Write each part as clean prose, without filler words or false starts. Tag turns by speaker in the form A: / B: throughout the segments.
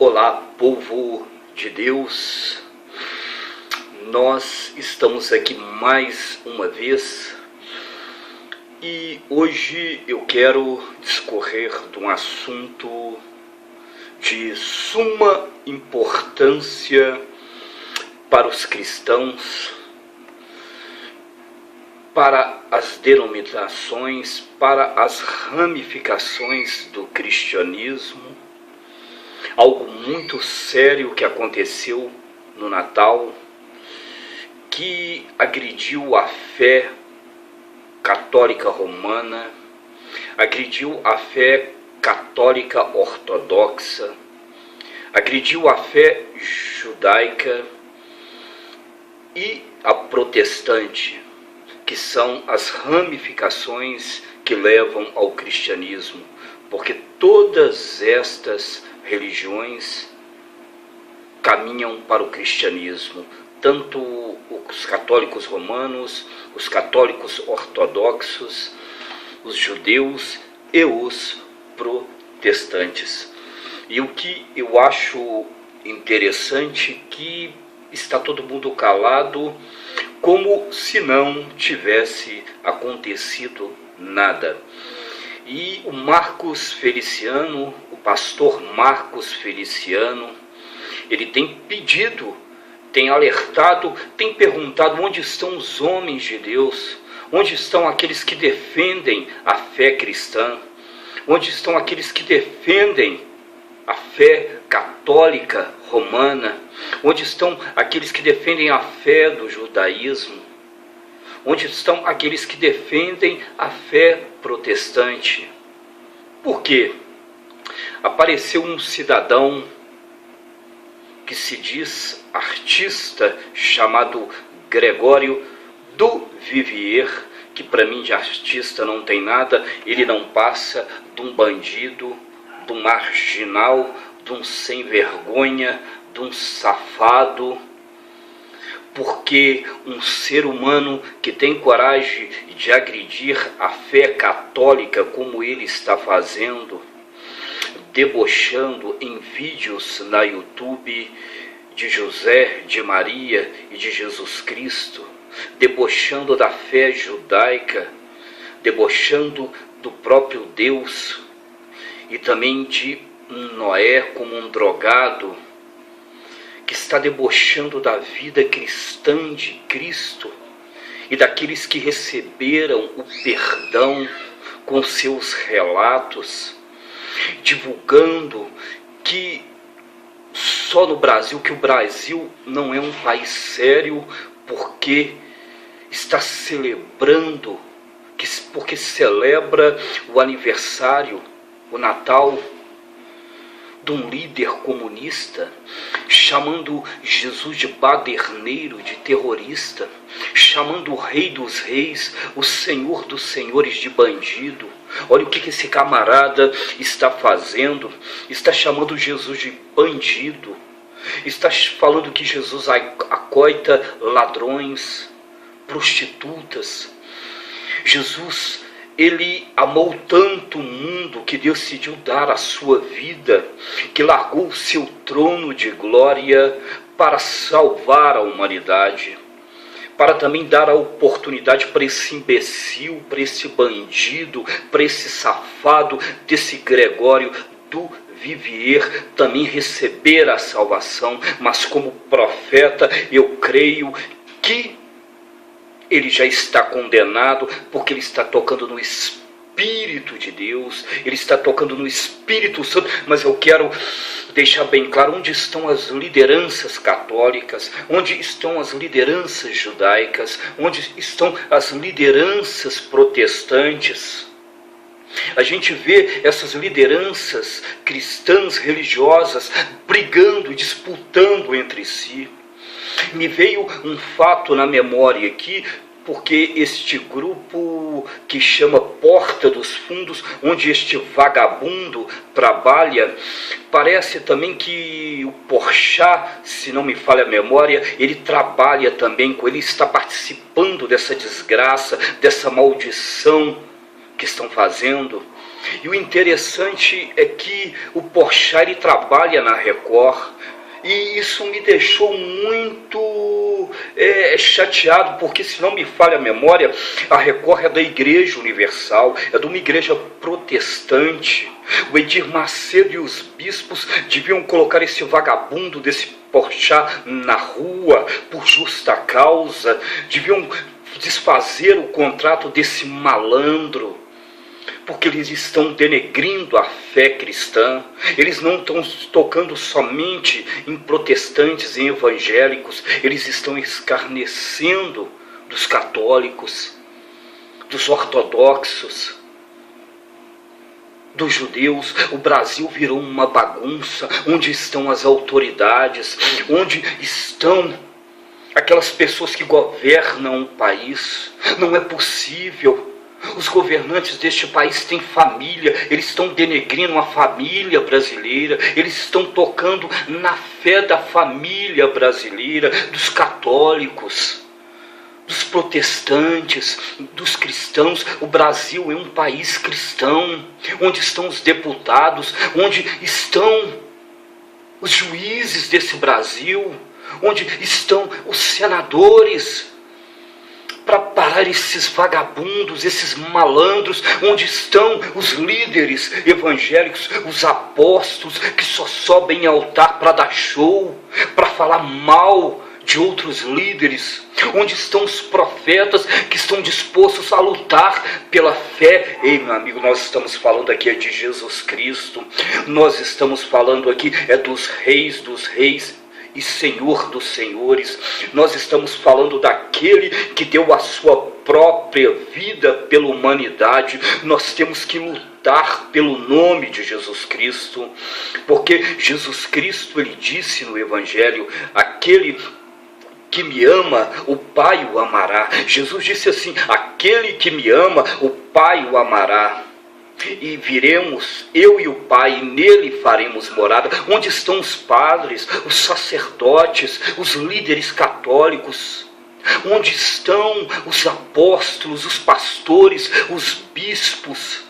A: Olá, povo de Deus, nós estamos aqui mais uma vez e hoje eu quero discorrer de um assunto de suma importância para os cristãos, para as denominações, para as ramificações do cristianismo. Algo muito sério que aconteceu no Natal, que agrediu a fé católica romana, agrediu a fé católica ortodoxa, agrediu a fé judaica e a protestante, que são as ramificações que levam ao cristianismo, porque todas estas religiões caminham para o cristianismo, tanto os católicos romanos, os católicos ortodoxos, os judeus e os protestantes. E o que eu acho interessante que está todo mundo calado, como se não tivesse acontecido nada. E o Marcos Feliciano, o pastor Marcos Feliciano, ele tem pedido, tem alertado, tem perguntado onde estão os homens de Deus, onde estão aqueles que defendem a fé cristã, onde estão aqueles que defendem a fé católica romana, onde estão aqueles que defendem a fé do judaísmo, onde estão aqueles que defendem a fé protestante. Por quê? Apareceu um cidadão que se diz artista, chamado Gregório do Vivier, que para mim de artista não tem nada, ele não passa de um bandido, de um marginal, de um sem vergonha, de um safado. Porque um ser humano que tem coragem de agredir a fé católica como ele está fazendo, debochando em vídeos na YouTube de José, de Maria e de Jesus Cristo, debochando da fé judaica, debochando do próprio Deus e também de Noé como um drogado, que está debochando da vida cristã de Cristo e daqueles que receberam o perdão com seus relatos, divulgando que só no Brasil, que o Brasil não é um país sério porque está celebrando, porque celebra o aniversário, o Natal, de um líder comunista, chamando Jesus de baderneiro, de terrorista, chamando o Rei dos Reis, o Senhor dos Senhores de bandido. Olha o que esse camarada está fazendo, está chamando Jesus de bandido, está falando que Jesus acoita ladrões, prostitutas. Jesus, ele amou tanto o mundo que decidiu dar a sua vida, que largou o seu trono de glória para salvar a humanidade, para também dar a oportunidade para esse imbecil, para esse bandido, para esse safado desse Gregório do Vivier também receber a salvação. Mas como profeta eu creio que ele já está condenado, porque ele está tocando no Espírito de Deus, ele está tocando no Espírito Santo. Mas eu quero deixar bem claro onde estão as lideranças católicas, onde estão as lideranças judaicas, onde estão as lideranças protestantes. A gente vê essas lideranças cristãs, religiosas, brigando, disputando entre si. Me veio um fato na memória aqui, porque este grupo que chama Porta dos Fundos, onde este vagabundo trabalha, parece também que o Porchat, se não me falha a memória, ele trabalha também com ele, está participando dessa desgraça, dessa maldição que estão fazendo. E o interessante é que o Porchat, ele trabalha na Record, e isso me deixou muito chateado, porque, se não me falha a memória, a Record é da Igreja Universal, é de uma igreja protestante. O Edir Macedo e os bispos deviam colocar esse vagabundo desse Porchat na rua por justa causa, deviam desfazer o contrato desse malandro, porque eles estão denegrindo a fé cristã. Eles não estão tocando somente em protestantes e evangélicos, eles estão escarnecendo dos católicos, dos ortodoxos, dos judeus. O Brasil virou uma bagunça. Onde estão as autoridades? Onde estão aquelas pessoas que governam o país? Não é possível. Os governantes deste país têm família, eles estão denegrindo a família brasileira, eles estão tocando na fé da família brasileira, dos católicos, dos protestantes, dos cristãos. O Brasil é um país cristão. Onde estão os deputados? Onde estão os juízes desse Brasil? Onde estão os senadores para parar esses vagabundos, esses malandros? Onde estão os líderes evangélicos, os apóstolos que só sobem em altar para dar show, para falar mal de outros líderes? Onde estão os profetas que estão dispostos a lutar pela fé? Ei, meu amigo, nós estamos falando aqui de Jesus Cristo. Nós estamos falando aqui dos reis e Senhor dos senhores. Nós estamos falando daquele que deu a sua própria vida pela humanidade. Nós temos que lutar pelo nome de Jesus Cristo, porque Jesus Cristo, ele disse no Evangelho: aquele que me ama, o Pai o amará. Jesus disse assim: aquele que me ama, o Pai o amará. E viremos, eu e o Pai, e nele faremos morada. Onde estão os padres, os sacerdotes, os líderes católicos? Onde estão os apóstolos, os pastores, os bispos?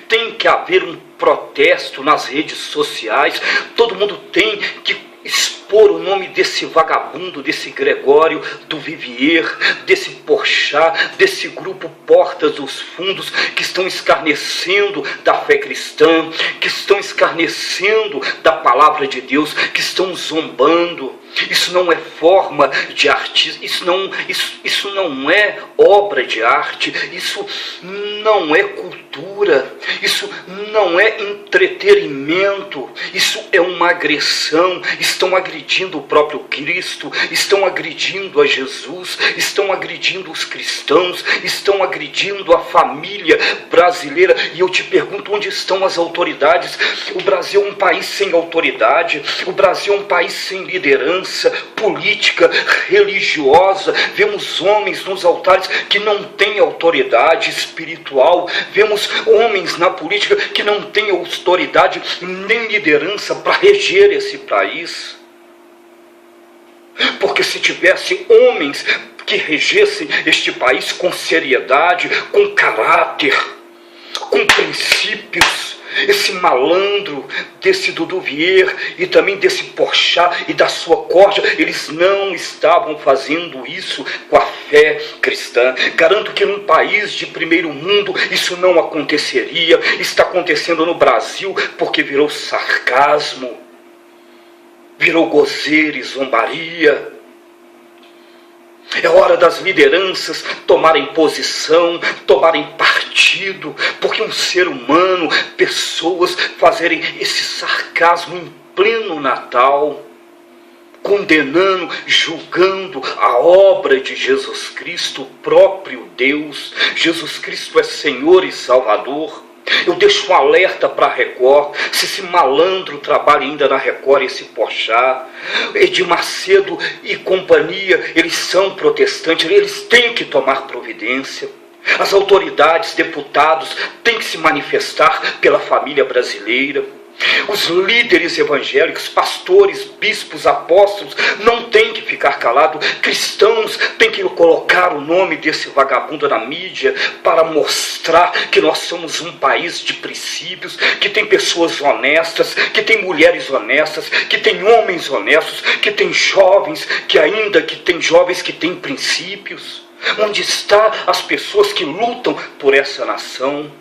A: Tem que haver um protesto nas redes sociais. Todo mundo tem que expor o nome desse vagabundo, desse Gregório do Vivier, desse Porchat, desse grupo Portas dos Fundos, que estão escarnecendo da fé cristã, que estão escarnecendo da palavra de Deus, que estão zombando. Isso não é forma de arte, isso não é obra de arte, isso não é cultura, isso não é entretenimento, isso é uma agressão. Estão agredindo o próprio Cristo, estão agredindo a Jesus, estão agredindo os cristãos, estão agredindo a família brasileira. E eu te pergunto, onde estão as autoridades? O Brasil é um país sem autoridade, o Brasil é um país sem liderança política, religiosa. Vemos homens nos altares que não têm autoridade espiritual. Vemos homens na política que não têm autoridade nem liderança para reger esse país. Porque se tivesse homens que regessem este país com seriedade, com caráter, com princípios, esse malandro desse Dudu Vieira e também desse Porchat e da sua corja, eles não estavam fazendo isso com a fé cristã. Garanto que num país de primeiro mundo isso não aconteceria. Está acontecendo no Brasil porque virou sarcasmo, virou gozeira e zombaria. É hora das lideranças tomarem posição, tomarem partido, porque um ser humano, pessoas fazerem esse sarcasmo em pleno Natal, condenando, julgando a obra de Jesus Cristo, o próprio Deus. Jesus Cristo é Senhor e Salvador. Eu deixo um alerta para a Record. Se esse malandro trabalha ainda na Record, esse Porchat, Edir Macedo e companhia, eles são protestantes, eles têm que tomar providência. As autoridades, deputados, têm que se manifestar pela família brasileira. Os líderes evangélicos, pastores, bispos, apóstolos, não têm que ficar calados. Cristãos têm que colocar o nome desse vagabundo na mídia para mostrar que nós somos um país de princípios, que tem pessoas honestas, que tem mulheres honestas, que tem homens honestos, que tem jovens que têm princípios. Onde estão as pessoas que lutam por essa nação,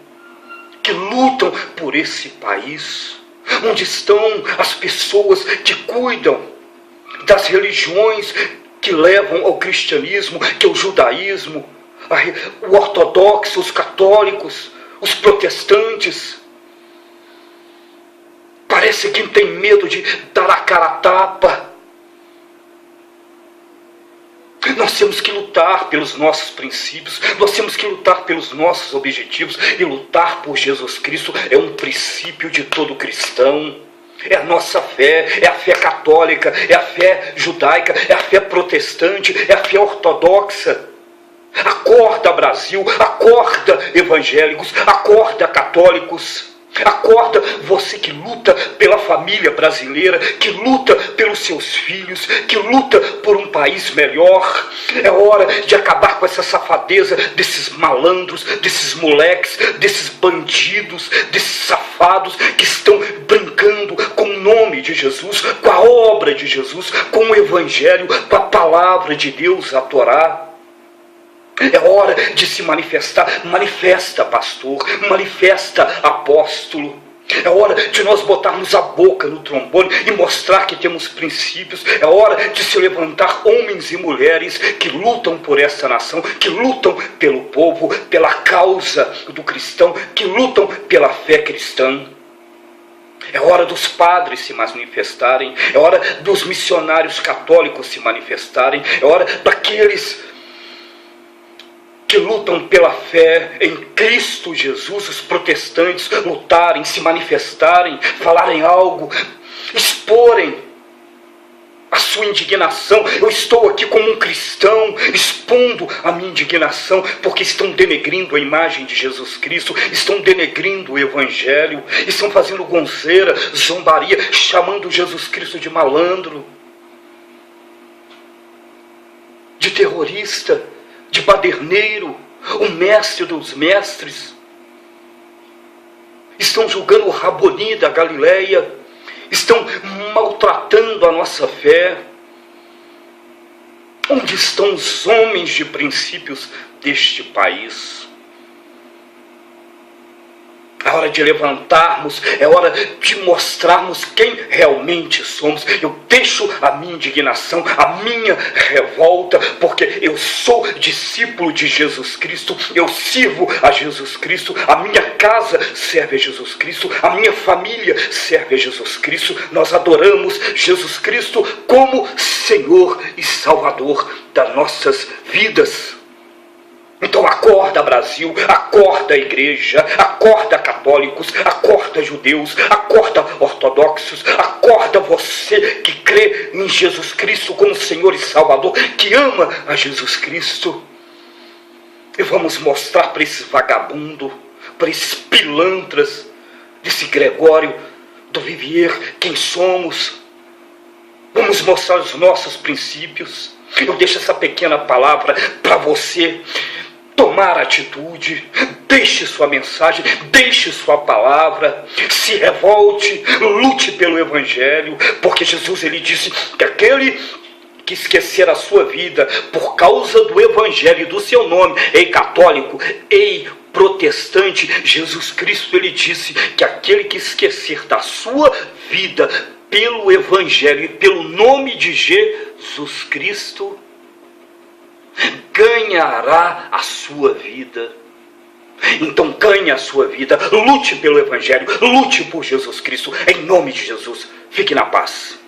A: que lutam por esse país? Onde estão as pessoas que cuidam das religiões que levam ao cristianismo, que é o judaísmo, o ortodoxo, os católicos, os protestantes? Parece que tem medo de dar a cara a tapa. Nós temos que lutar pelos nossos princípios, nós temos que lutar pelos nossos objetivos, e lutar por Jesus Cristo é um princípio de todo cristão. É a nossa fé, é a fé católica, é a fé judaica, é a fé protestante, é a fé ortodoxa. Acorda, Brasil, acorda, evangélicos, acorda, católicos. Acorda, você que luta pela família brasileira, que luta pelos seus filhos, que luta por um país melhor. É hora de acabar com essa safadeza desses malandros, desses moleques, desses bandidos, desses safados que estão brincando com o nome de Jesus, com a obra de Jesus, com o Evangelho, com a palavra de Deus, a Torá. É hora de se manifestar. Manifesta, pastor. Manifesta, apóstolo. É hora de nós botarmos a boca no trombone e mostrar que temos princípios. É hora de se levantar homens e mulheres que lutam por essa nação, que lutam pelo povo, pela causa do cristão, que lutam pela fé cristã. É hora dos padres se manifestarem. É hora dos missionários católicos se manifestarem. É hora daqueles que lutam pela fé em Cristo Jesus, os protestantes, lutarem, se manifestarem, falarem algo, exporem a sua indignação. Eu estou aqui como um cristão, expondo a minha indignação, porque estão denegrindo a imagem de Jesus Cristo, estão denegrindo o Evangelho, estão fazendo gonzeira, zombaria, chamando Jesus Cristo de malandro, de terrorista, de baderneiro, o mestre dos mestres. Estão julgando o Raboni da Galileia, estão maltratando a nossa fé. Onde estão os homens de princípios deste país? É hora de levantarmos, é hora de mostrarmos quem realmente somos. Eu deixo a minha indignação, a minha revolta, porque eu sou discípulo de Jesus Cristo, eu sirvo a Jesus Cristo, a minha casa serve a Jesus Cristo, a minha família serve a Jesus Cristo. Nós adoramos Jesus Cristo como Senhor e Salvador das nossas vidas. Então acorda, Brasil, acorda, igreja, acorda, católicos, acorda, judeus, acorda, ortodoxos, acorda, você que crê em Jesus Cristo como Senhor e Salvador, que ama a Jesus Cristo. E vamos mostrar para esses vagabundos, para esses pilantras, desse Gregório do Vivier, quem somos. Vamos mostrar os nossos princípios. Eu deixo essa pequena palavra para você tomar atitude. Deixe sua mensagem, deixe sua palavra, se revolte, lute pelo Evangelho, porque Jesus, ele disse que aquele que esquecer a sua vida por causa do Evangelho e do seu nome, ei católico, ei protestante, Jesus Cristo, ele disse que aquele que esquecer da sua vida pelo Evangelho e pelo nome de Jesus Cristo, ganhará a sua vida. Então ganhe a sua vida, lute pelo Evangelho, lute por Jesus Cristo, em nome de Jesus. Fique na paz.